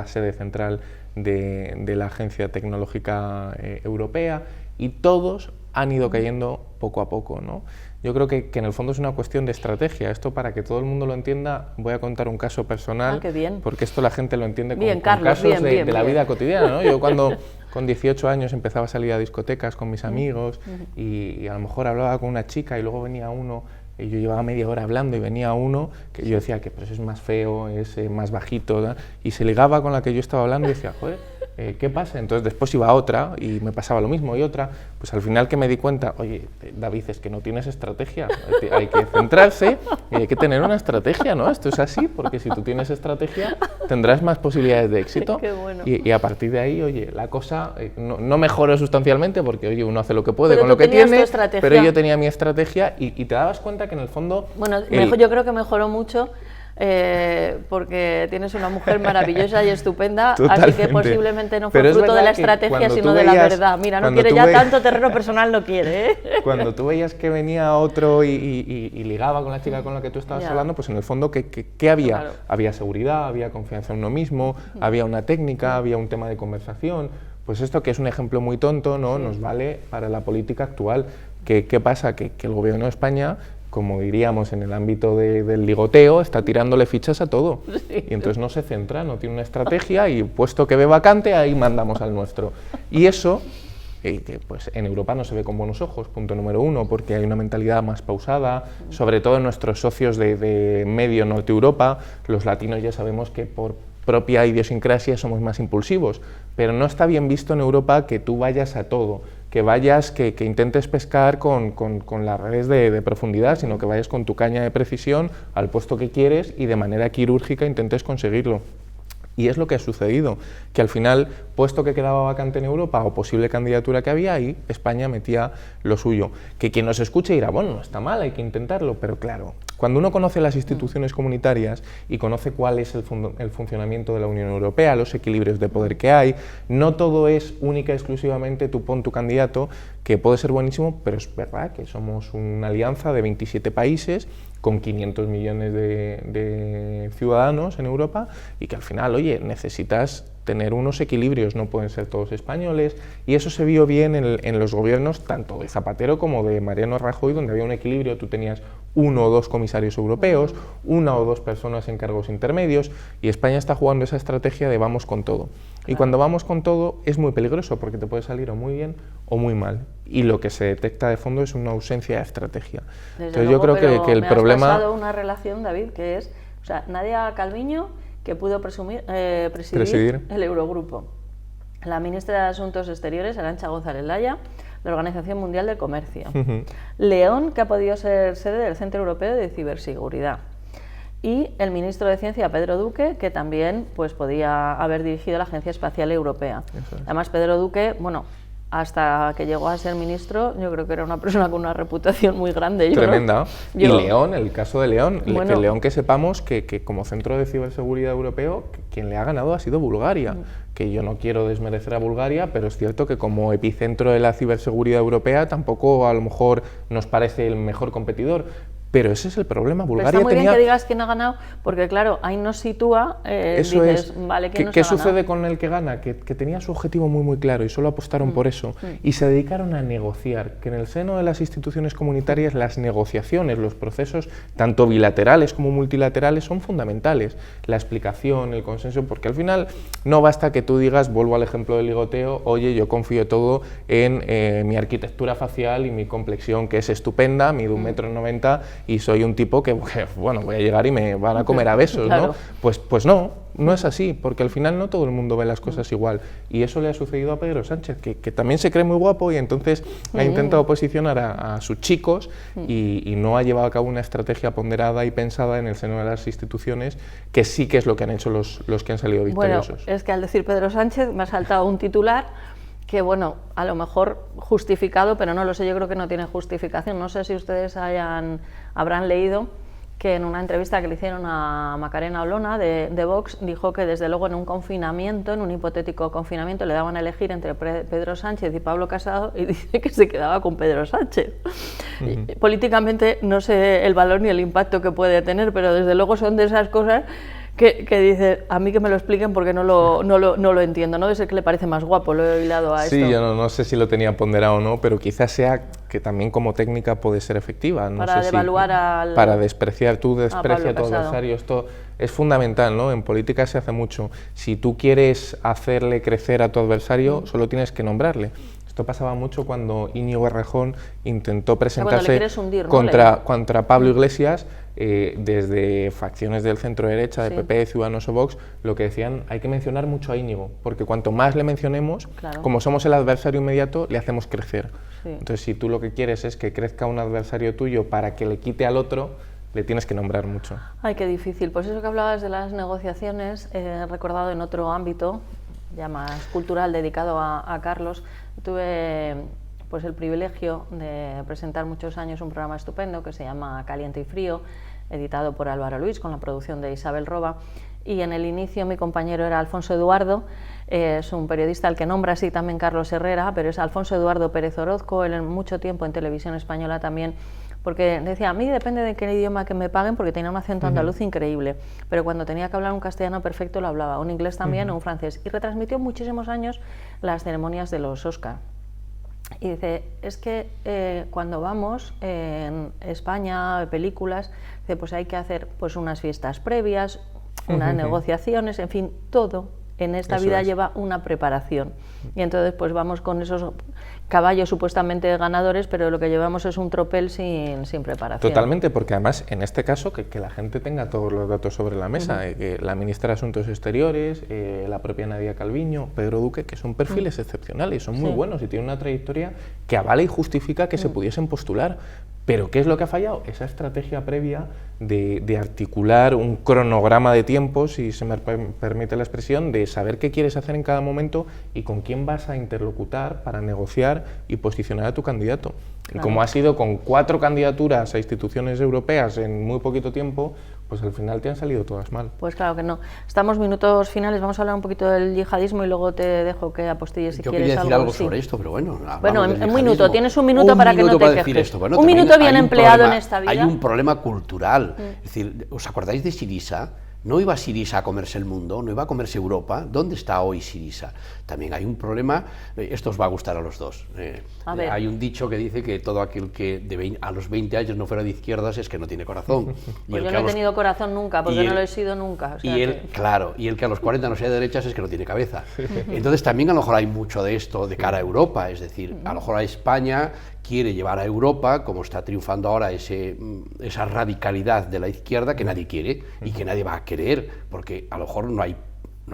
sede central de la Agencia Tecnológica Europea, y todos han ido cayendo poco a poco, ¿no? Yo creo que en el fondo es una cuestión de estrategia. Esto, para que todo el mundo lo entienda, voy a contar un caso personal, porque esto la gente lo entiende con casos de la vida cotidiana, ¿no? Yo cuando con 18 años empezaba a salir a discotecas con mis amigos y a lo mejor hablaba con una chica y luego venía uno, y yo llevaba media hora hablando y venía uno que yo decía que pues es más feo, es más bajito, ¿no? Y se ligaba con la que yo estaba hablando y decía, joder, ¿qué pasa? Entonces después iba a otra y me pasaba lo mismo y otra, pues al final que me di cuenta, oye, David, es que no tienes estrategia, hay que centrarse y hay que tener una estrategia, ¿no? Esto es así, porque si tú tienes estrategia tendrás más posibilidades de éxito. Qué bueno. Y a partir de ahí, oye, la cosa no mejoró sustancialmente porque, oye, uno hace lo que puede Pero con lo tú que tenías tiene, tu estrategia. pero yo tenía mi estrategia y te dabas cuenta que en el fondo... Bueno, yo creo que mejoró mucho porque tienes una mujer maravillosa y estupenda, así que posiblemente no fue Pero es fruto de la verdad que estrategia, cuando sino tú de la veías- verdad. Mira, no cuando quiere tú ya ve- tanto terreno personal, no quiere, ¿eh? Cuando tú veías que venía otro y ligaba con la chica con la que tú estabas Ya. hablando, pues en el fondo, ¿qué había? Claro. Había seguridad, había confianza en uno mismo, había una técnica, había un tema de conversación. Pues esto, que es un ejemplo muy tonto, ¿no? Nos vale para la política actual. ¿Qué pasa? Que el gobierno de España, como diríamos en el ámbito del ligoteo, está tirándole fichas a todo. Sí. Y entonces no se centra, no tiene una estrategia y puesto que ve vacante, ahí mandamos al nuestro. Y eso, que pues en Europa no se ve con buenos ojos, punto número uno, porque hay una mentalidad más pausada, sobre todo en nuestros socios de medio norte Europa. Los latinos ya sabemos que por propia idiosincrasia somos más impulsivos, pero no está bien visto en Europa que tú vayas a todo, que vayas, que intentes pescar con las redes de profundidad, sino que vayas con tu caña de precisión al puesto que quieres y de manera quirúrgica intentes conseguirlo. Y es lo que ha sucedido, que al final, puesto que quedaba vacante en Europa o posible candidatura que había, ahí España metía lo suyo. Que quien nos escuche dirá, bueno, no está mal, hay que intentarlo, pero claro, cuando uno conoce las instituciones comunitarias y conoce cuál es el funcionamiento de la Unión Europea, los equilibrios de poder que hay, no todo es única y exclusivamente tú pon tu candidato, que puede ser buenísimo, pero es verdad que somos una alianza de 27 países con 500 millones de ciudadanos en Europa y que al final, oye, necesitas tener unos equilibrios, no pueden ser todos españoles, y eso se vio bien en los gobiernos tanto de Zapatero como de Mariano Rajoy, donde había un equilibrio, tú tenías 1 o 2 comisarios europeos, 1 o 2 personas en cargos intermedios, y España está jugando esa estrategia de vamos con todo. Y cuando vamos con todo es muy peligroso porque te puede salir o muy bien o muy mal. Y lo que se detecta de fondo es una ausencia de estrategia. Desde Entonces luego, yo creo que el me problema... has pasado una relación, David, que es, o sea, Nadia Calviño, que pudo presidir el Eurogrupo. La ministra de Asuntos Exteriores, Arantxa González Laya, la Organización Mundial del Comercio. León, que ha podido ser sede del Centro Europeo de Ciberseguridad. Y el ministro de Ciencia, Pedro Duque, que también pues, podía haber dirigido la Agencia Espacial Europea. Eso es. Además, Pedro Duque, bueno, hasta que llegó a ser ministro, yo creo que era una persona con una reputación muy grande. Tremenda. Y Yo- León, el caso de León, Bueno. que León, que sepamos que como centro de ciberseguridad europeo, quien le ha ganado ha sido Bulgaria. Que yo no quiero desmerecer a Bulgaria, pero es cierto que como epicentro de la ciberseguridad europea tampoco a lo mejor nos parece el mejor competidor. Pero ese es el problema. Pero Bulgaria está muy tenía... bien que digas quién ha ganado, porque claro, ahí nos sitúa, Eso dices, es. vale, ¿quién nos ¿Qué ha ganado? sucede con el que gana? Que tenía su objetivo muy muy claro y solo apostaron por eso. Y se dedicaron a negociar, que en el seno de las instituciones comunitarias las negociaciones, los procesos, tanto bilaterales como multilaterales, son fundamentales. La explicación, el consenso, porque al final no basta que tú digas, vuelvo al ejemplo del ligoteo, oye, yo confío todo en mi arquitectura facial y mi complexión, que es estupenda, mido 1,90 m y soy un tipo que, bueno, voy a llegar y me van a comer a besos, Claro. ¿no? Pues no es así, porque al final no todo el mundo ve las cosas igual. Y eso le ha sucedido a Pedro Sánchez, que también se cree muy guapo y entonces ha intentado posicionar a sus chicos y no ha llevado a cabo una estrategia ponderada y pensada en el seno de las instituciones, que sí que es lo que han hecho los que han salido victoriosos. Bueno, es que al decir Pedro Sánchez me ha saltado un titular que, bueno, a lo mejor justificado, pero no lo sé, yo creo que no tiene justificación. No sé si ustedes habrán leído que en una entrevista que le hicieron a Macarena Olona de Vox, dijo que desde luego en un confinamiento, en un hipotético confinamiento, le daban a elegir entre Pedro Sánchez y Pablo Casado y dice que se quedaba con Pedro Sánchez. Y, políticamente no sé el valor ni el impacto que puede tener, pero desde luego son de esas cosas que dice, a mí que me lo expliquen porque no lo entiendo, ¿no? Es el que le parece más guapo, lo he hilado a esto. Sí, yo no sé si lo tenía ponderado o no, pero quizás sea que también como técnica puede ser efectiva. No Para sé devaluar para despreciar, tú desprecia a tu Casado. adversario. Esto es fundamental, ¿no? En política se hace mucho. Si tú quieres hacerle crecer a tu adversario, solo tienes que nombrarle. Esto pasaba mucho cuando Íñigo Errejón intentó cuando le presentarse quieres hundir, ¿no? contra Pablo Iglesias, desde facciones del centro-derecha, de Sí. PP, Ciudadanos o Vox, lo que decían, hay que mencionar mucho a Íñigo, porque cuanto más le mencionemos, Claro. como somos el adversario inmediato, le hacemos crecer. Sí. Entonces, si tú lo que quieres es que crezca un adversario tuyo para que le quite al otro, le tienes que nombrar mucho. Ay, qué difícil. Pues eso que hablabas de las negociaciones, he recordado en otro ámbito, ya más cultural, dedicado a Carlos. Tuve pues el privilegio de presentar muchos años un programa estupendo que se llama Caliente y Frío, editado por Álvaro Luis, con la producción de Isabel Roba. Y en el inicio mi compañero era Alfonso Eduardo, es un periodista al que nombra así también Carlos Herrera, pero es Alfonso Eduardo Pérez Orozco, él en mucho tiempo en Televisión Española también, porque decía, a mí depende de qué idioma que me paguen, porque tenía un acento andaluz increíble, pero cuando tenía que hablar un castellano perfecto lo hablaba, un inglés también o un francés, y retransmitió muchísimos años las ceremonias de los Oscar. Y dice, es que cuando vamos en España, películas, dice, pues hay que hacer pues unas fiestas previas, unas negociaciones, en fin, todo en esta Eso vida es. lleva una preparación. Y entonces pues vamos con esos caballos supuestamente ganadores, pero lo que llevamos es un tropel sin preparación. Totalmente, porque además en este caso que la gente tenga todos los datos sobre la mesa, que la ministra de Asuntos Exteriores, la propia Nadia Calviño, Pedro Duque, que son perfiles excepcionales, son muy buenos y tienen una trayectoria que avala y justifica que se pudiesen postular. Pero ¿qué es lo que ha fallado? Esa estrategia previa de articular un cronograma de tiempos, si se me permite la expresión, de saber qué quieres hacer en cada momento y con quién vas a interlocutar para negociar y posicionar a tu candidato. Y como ha sido con 4 candidaturas a instituciones europeas en muy poquito tiempo, pues al final te han salido todas mal. Pues claro que no. Estamos minutos finales, vamos a hablar un poquito del yihadismo y luego te dejo que apostilles si Yo quieres quería decir algo sí. sobre esto, pero bueno. Bueno, del en un minuto, yihadismo. tienes un minuto para que no te para decir quejes. esto. Bueno, Un también minuto bien hay un empleado problema- en esta vida. Hay un problema cultural. Es decir, ¿os acordáis de Syriza? No iba Syriza a comerse el mundo, no iba a comerse Europa. ¿Dónde está hoy Syriza? También hay un problema, esto os va a gustar a los dos. A ver. Hay un dicho que dice que todo aquel que a los 20 años no fuera de izquierdas es que no tiene corazón. Y Pues el yo que no a he los- tenido corazón nunca, porque y no el- lo he sido nunca. O sea y que- claro, y el que a los 40 no sea de derechas es que no tiene cabeza. Entonces también a lo mejor hay mucho de esto de cara a Europa, es decir, a lo mejor a España quiere llevar a Europa, como está triunfando ahora esa radicalidad de la izquierda que nadie quiere y que nadie va a querer, porque a lo mejor no hay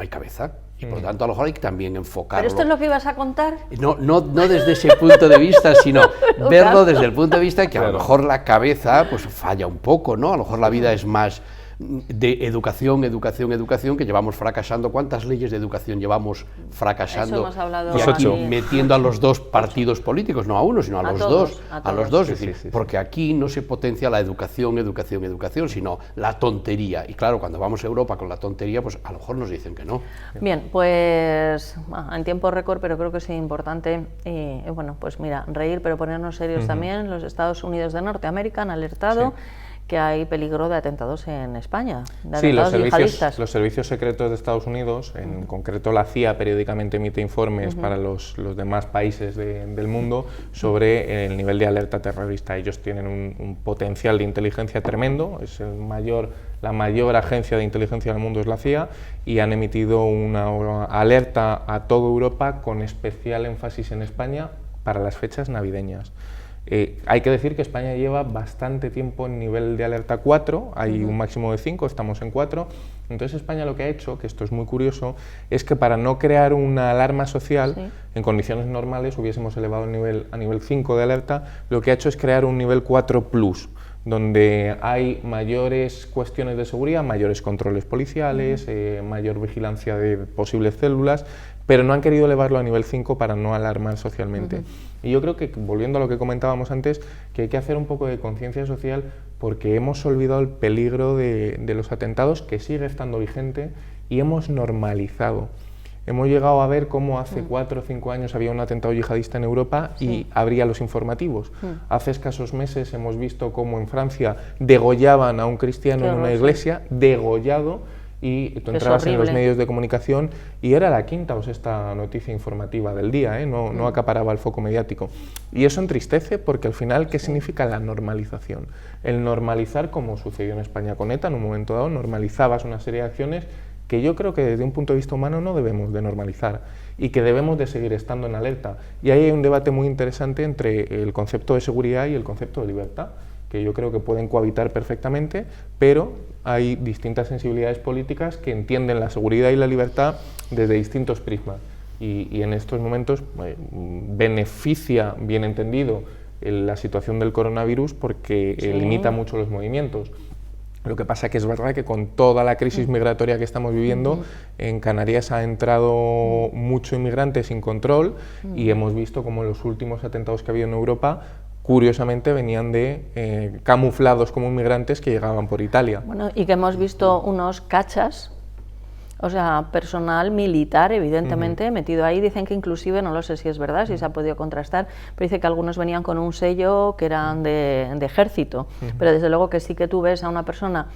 cabeza. Y por lo tanto a lo mejor hay que también enfocarlo. ¿Pero esto es lo que ibas a contar? No desde ese punto de vista, sino verlo claro. desde el punto de vista de que a lo mejor la cabeza pues falla un poco, ¿no? A lo mejor la vida es más de educación, que llevamos fracasando. ¿Cuántas leyes de educación llevamos fracasando? Eso hemos hablado Y Pues aquí 8. metiendo a los dos partidos políticos, no a uno, sino a los todos, dos. a A los todos. dos, Sí, es decir, sí, sí. porque aquí no se potencia la educación, sino la tontería. Y claro, cuando vamos a Europa con la tontería, pues a lo mejor nos dicen que no. Bien, pues en tiempo récord, pero creo que es importante, bueno, pues mira, reír, pero ponernos serios también. Los Estados Unidos de Norteamérica han alertado que hay peligro de atentados en España, de Sí, atentados yihadistas. los servicios secretos de Estados Unidos, en concreto la CIA, periódicamente emite informes para los demás países del mundo sobre el nivel de alerta terrorista. Ellos tienen un potencial de inteligencia tremendo, es la mayor agencia de inteligencia del mundo es la CIA, y han emitido una alerta a toda Europa con especial énfasis en España para las fechas navideñas. Hay que decir que España lleva bastante tiempo en nivel de alerta 4, hay un máximo de 5, estamos en 4. Entonces España lo que ha hecho, que esto es muy curioso, es que para no crear una alarma social, en condiciones normales hubiésemos elevado el nivel a nivel 5 de alerta, lo que ha hecho es crear un nivel 4+, donde hay mayores cuestiones de seguridad, mayores controles policiales, mayor vigilancia de posibles células, pero no han querido elevarlo a nivel 5 para no alarmar socialmente. Y yo creo que, volviendo a lo que comentábamos antes, que hay que hacer un poco de conciencia social porque hemos olvidado el peligro de los atentados, que sigue estando vigente, y hemos normalizado. Hemos llegado a ver cómo hace 4 o 5 años había un atentado yihadista en Europa y abría los informativos. Hace escasos meses hemos visto cómo en Francia degollaban a un cristiano Qué en una horror, iglesia, degollado, y tú Es entrabas en los horrible. medios de comunicación y era la quinta o sexta noticia informativa del día, no acaparaba el foco mediático. Y eso entristece porque al final, ¿qué significa la normalización? El normalizar, como sucedió en España con ETA, en un momento dado normalizabas una serie de acciones que yo creo que desde un punto de vista humano no debemos de normalizar y que debemos de seguir estando en alerta. Y ahí hay un debate muy interesante entre el concepto de seguridad y el concepto de libertad, que yo creo que pueden cohabitar perfectamente, pero hay distintas sensibilidades políticas que entienden la seguridad y la libertad desde distintos prismas. Y en estos momentos beneficia, bien entendido, la situación del coronavirus porque limita mucho los movimientos. Lo que pasa que es verdad que con toda la crisis migratoria que estamos viviendo, en Canarias ha entrado mucho inmigrante sin control y hemos visto como los últimos atentados que ha habido en Europa, curiosamente venían de camuflados como inmigrantes que llegaban por Italia. Bueno, y que hemos visto unos cachas, o sea, personal militar, evidentemente, metido ahí. Dicen que inclusive, no lo sé si es verdad, si se ha podido contrastar, pero dice que algunos venían con un sello que eran de ejército. Pero desde luego que sí que tú ves a una persona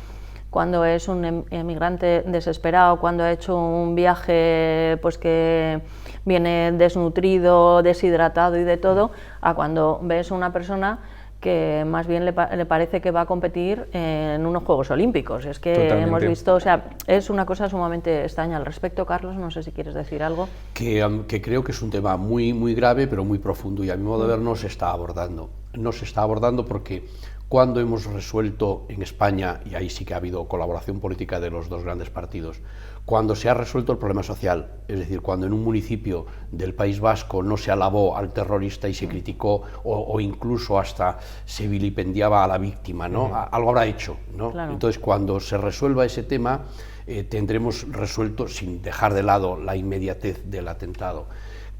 cuando es un emigrante desesperado, cuando ha hecho un viaje pues que viene desnutrido, deshidratado y de todo, a cuando ves una persona que más bien le parece que va a competir en unos Juegos Olímpicos. Es que hemos visto, o sea, es una cosa sumamente extraña. Al respecto, Carlos, no sé si quieres decir algo. Que creo que es un tema muy, muy grave, pero muy profundo, y a mi modo de ver no se está abordando. No se está abordando porque cuando hemos resuelto en España, y ahí sí que ha habido colaboración política de los dos grandes partidos, cuando se ha resuelto el problema social, es decir, cuando en un municipio del País Vasco no se alabó al terrorista y se criticó o incluso hasta se vilipendiaba a la víctima, ¿no? Algo habrá hecho, ¿no? Claro. Entonces, cuando se resuelva ese tema, tendremos resuelto, sin dejar de lado la inmediatez del atentado.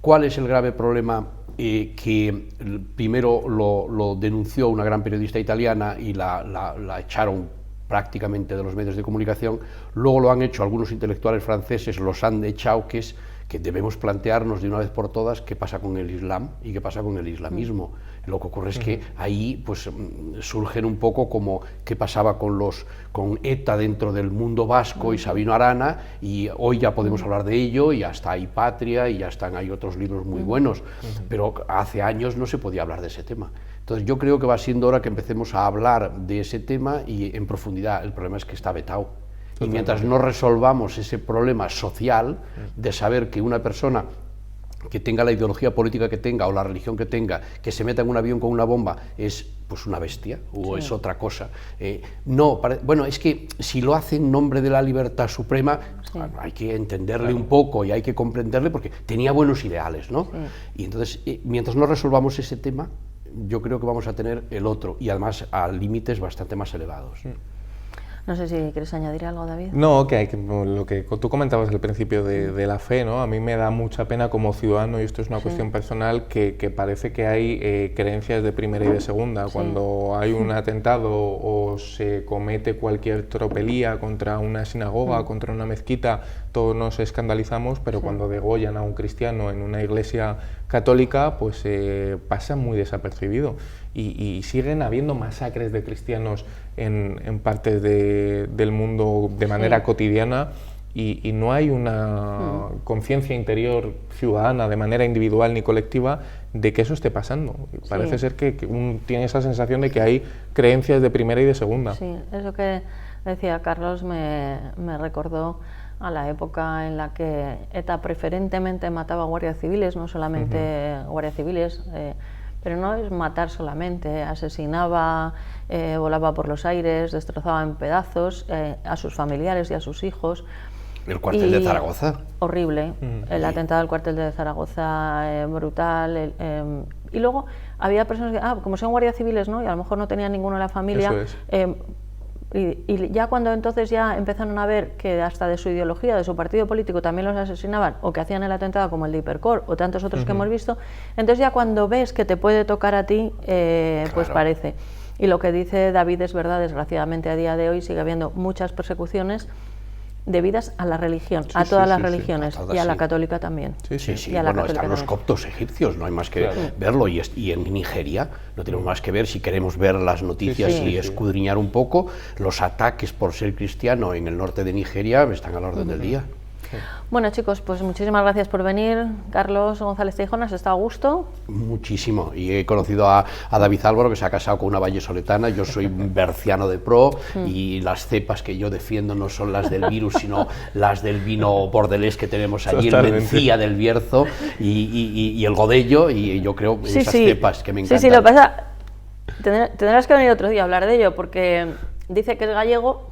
¿Cuál es el grave problema? Que primero lo denunció una gran periodista italiana y la echaron prácticamente de los medios de comunicación, luego lo han hecho algunos intelectuales franceses, los han echado, que es que debemos plantearnos de una vez por todas qué pasa con el Islam y qué pasa con el islamismo. Lo que ocurre es que ahí pues surgen un poco como qué pasaba con ETA dentro del mundo vasco y Sabino Arana, y hoy ya podemos hablar de ello, y hasta hay Patria, y ya hay otros libros muy buenos, pero hace años no se podía hablar de ese tema. Entonces yo creo que va siendo hora que empecemos a hablar de ese tema y en profundidad. El problema es que está vetado. Y mientras no resolvamos ese problema social de saber que una persona que tenga la ideología política que tenga o la religión que tenga, que se meta en un avión con una bomba, es pues una bestia o es otra cosa. Bueno, es que si lo hace en nombre de la libertad suprema, hay que entenderle un poco y hay que comprenderle porque tenía buenos ideales, ¿no? Y entonces, mientras no resolvamos ese tema, yo creo que vamos a tener el otro, y además a límites bastante más elevados. No sé si quieres añadir algo, David. No, lo que tú comentabas al principio de la fe, ¿no? A mí me da mucha pena como ciudadano, y esto es una cuestión personal, que parece que hay creencias de primera y de segunda. Cuando hay un atentado o se comete cualquier tropelía contra una sinagoga, contra una mezquita, todos nos escandalizamos, pero cuando degollan a un cristiano en una iglesia católica, pues pasa muy desapercibido. Y siguen habiendo masacres de cristianos en partes del mundo de manera cotidiana, y no hay una conciencia interior ciudadana de manera individual ni colectiva de que eso esté pasando. Parece ser que uno tiene esa sensación de que hay creencias de primera y de segunda. Sí, eso que decía Carlos me recordó a la época en la que ETA preferentemente mataba guardias civiles, no solamente guardias civiles, pero no es matar solamente, asesinaba, volaba por los aires, destrozaba en pedazos a sus familiares y a sus hijos. El cuartel de Zaragoza. Horrible, el atentado al cuartel de Zaragoza, brutal. Y luego había personas que, como son guardias civiles, ¿no? Y a lo mejor no tenían ninguno en la familia. Eso es. Y ya cuando entonces ya empezaron a ver que hasta de su ideología, de su partido político también los asesinaban, o que hacían el atentado como el de Hipercor o tantos otros que hemos visto, entonces ya cuando ves que te puede tocar a ti, pues parece. Y lo que dice David es verdad, desgraciadamente a día de hoy sigue habiendo muchas persecuciones debidas a la religión, a todas las religiones, y a la católica también. Sí. Bueno, están los coptos egipcios, no hay más que verlo, y en Nigeria no tenemos más que ver, si queremos ver las noticias y escudriñar un poco, los ataques por ser cristiano en el norte de Nigeria están a la orden del día. Bueno, chicos, pues muchísimas gracias por venir. Carlos González Teijón, ¿has estado a gusto? Muchísimo, y he conocido a David Álvaro, que se ha casado con una vallesoletana. Yo soy berciano de pro, y las cepas que yo defiendo no son las del virus, sino las del vino bordelés que tenemos allí, el Mencía del Bierzo y el Godello, y yo creo esas cepas que me encantan. Sí, lo que pasa, tendrás que venir otro día a hablar de ello, porque dice que es gallego.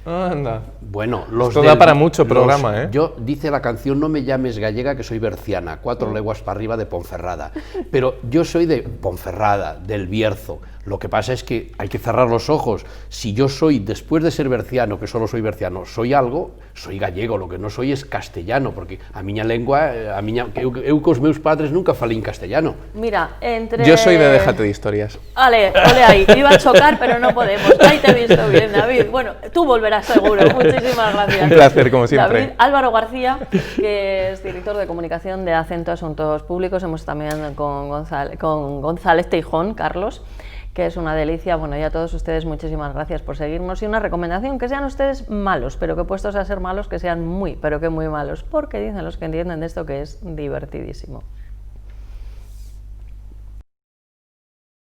Anda. Bueno, esto da para mucho programa, ¿eh? Yo, dice la canción, no me llames gallega, que soy berciana, 4 leguas para arriba de Ponferrada. Pero yo soy de Ponferrada, del Bierzo. Lo que pasa es que hay que cerrar los ojos. Si yo soy, después de ser berciano, que solo soy berciano, soy algo, soy gallego. Lo que no soy es castellano, porque a miña lengua, eu cos meus padres nunca falei en castellano. Mira, entre... Yo soy de déjate de historias. Ole ahí, iba a chocar, pero no podemos. Ahí te he visto bien, David. Bueno, tú volverás seguro. Muchísimas gracias. Un placer, como siempre. David Álvaro García, que es director de comunicación de Acento Asuntos Públicos. Hemos también con González Teijón, Carlos, que es una delicia. Bueno, y a todos ustedes muchísimas gracias por seguirnos, y una recomendación: que sean ustedes malos, pero que puestos a ser malos, que sean muy, pero que muy malos, porque dicen los que entienden de esto que es divertidísimo.